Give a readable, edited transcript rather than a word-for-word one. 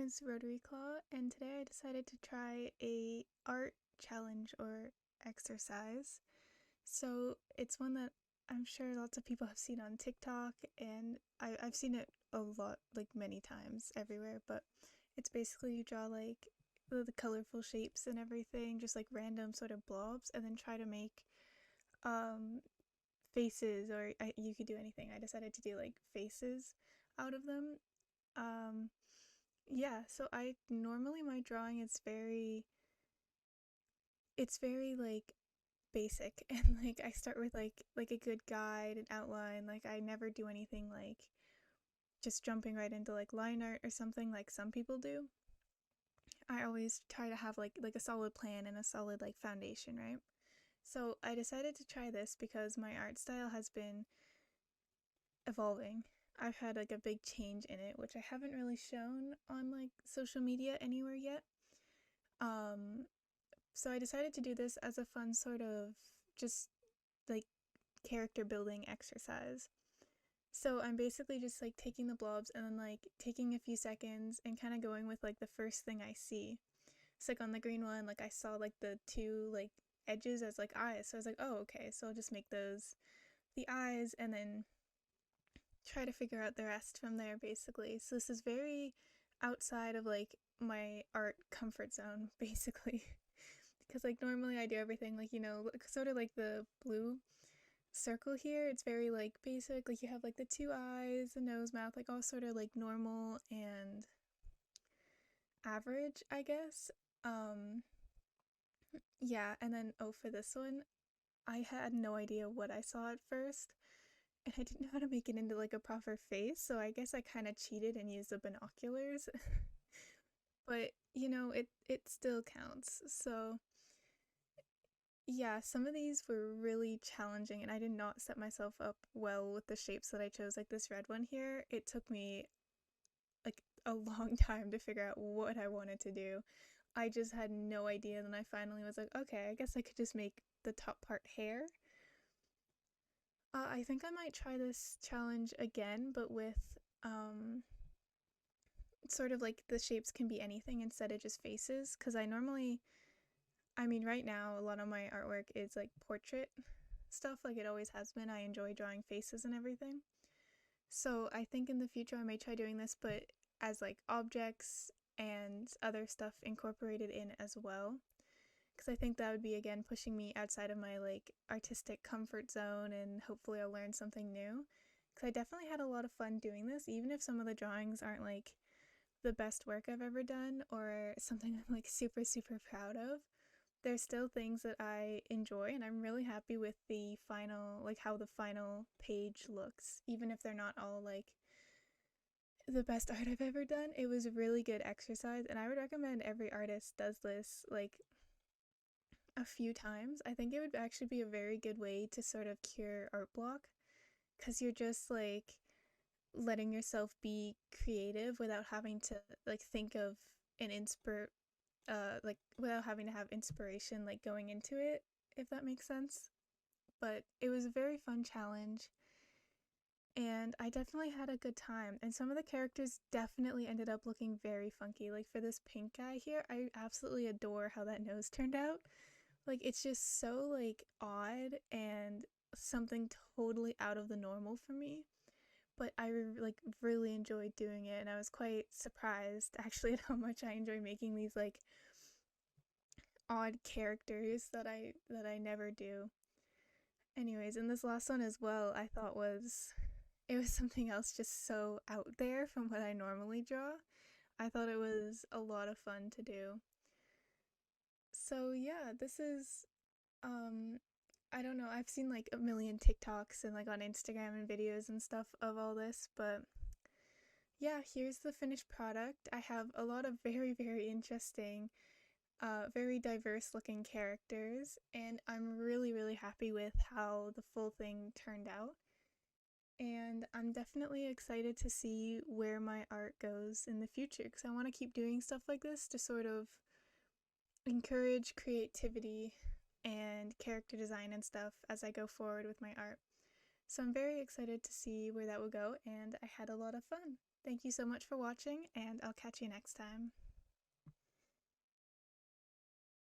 is Rotary Claw, and today I decided to try a art challenge or exercise. So it's one that I'm sure lots of people have seen on TikTok, and I've seen it a lot, like many times everywhere, but it's basically you draw like the colorful shapes and everything, just like random sort of blobs, and then try to make um, faces, or you could do anything. I decided to do like faces out of them. Um, Yeah, so I normally my drawing is very like basic and like I start with like a good guide and outline. Like I never do anything like just jumping right into like line art or something like some people do. I always try to have like a solid plan and a solid like foundation, right? So I decided to try this because my art style has been evolving. I've had like a big change in it, which I haven't really shown on like social media anywhere yet. Um, So I decided to do this as a fun sort of just like character building exercise. So I'm basically just like taking the blobs and then like taking a few seconds and kind of going with like the first thing I see. It's like on the green one, like I saw like the two like edges as like eyes. So I was like, oh, okay. So I'll just make those the eyes and then try to figure out the rest from there basically. So this is very outside of like my art comfort zone basically. Because like normally I do everything like sort of like the blue circle here. It's very like basic. Like you have like the two eyes, the nose, mouth, like all sort of like normal and average, I guess. Um, yeah, and then oh, for this one, I had no idea what I saw at first, and I didn't know how to make it into like a proper face. So I guess I kind of cheated and used the binoculars. But it still counts. So yeah, some of these were really challenging, and I did not set myself up well with the shapes that I chose. Like this red one here, it took me like a long time to figure out what I wanted to do. I just had no idea. Then I finally was like, okay, I guess I could just make the top part hair. I think I might try this challenge again, but with um, sort of like the shapes can be anything instead of just faces. Because I mean, right now, a lot of my artwork is like portrait stuff, like it always has been. I enjoy drawing faces and everything. So I think in the future I may try doing this, but as like objects and other stuff incorporated in as well. Because I think that would be again pushing me outside of my like artistic comfort zone and hopefully I'll learn something new. Because I definitely had a lot of fun doing this, even if some of the drawings aren't like the best work I've ever done or something I'm like super, super proud of. There's still things that I enjoy, and I'm really happy with the final, like how the final page looks, even if they're not all like the best art I've ever done. It was a really good exercise, and I would recommend every artist does this like a few times. I think it would actually be a very good way to sort of cure art block because you're just like letting yourself be creative without having to like think of an like without having to have inspiration like going into it, if that makes sense. But it was a very fun challenge and I definitely had a good time. And some of the characters definitely ended up looking very funky. Like for this pink guy here, I absolutely adore how that nose turned out. Like it's just so like odd and something totally out of the normal for me. But I like really enjoyed doing it and I was quite surprised actually at how much I enjoy making these like odd characters that I never do. Anyways, and this last one as well, I thought it was something else just so out there from what I normally draw. I thought it was a lot of fun to do. So yeah, this is um I don't know, I've seen like a million TikToks and like on Instagram and videos and stuff of all this, but yeah, here's the finished product. I have a lot of very, very interesting very diverse looking characters, and I'm really, really happy with how the full thing turned out. And I'm definitely excited to see where my art goes in the future because I want to keep doing stuff like this to sort of encourage creativity and character design and stuff as I go forward with my art. So I'm very excited to see where that will go, and I had a lot of fun. Thank you so much for watching, and I'll catch you next time.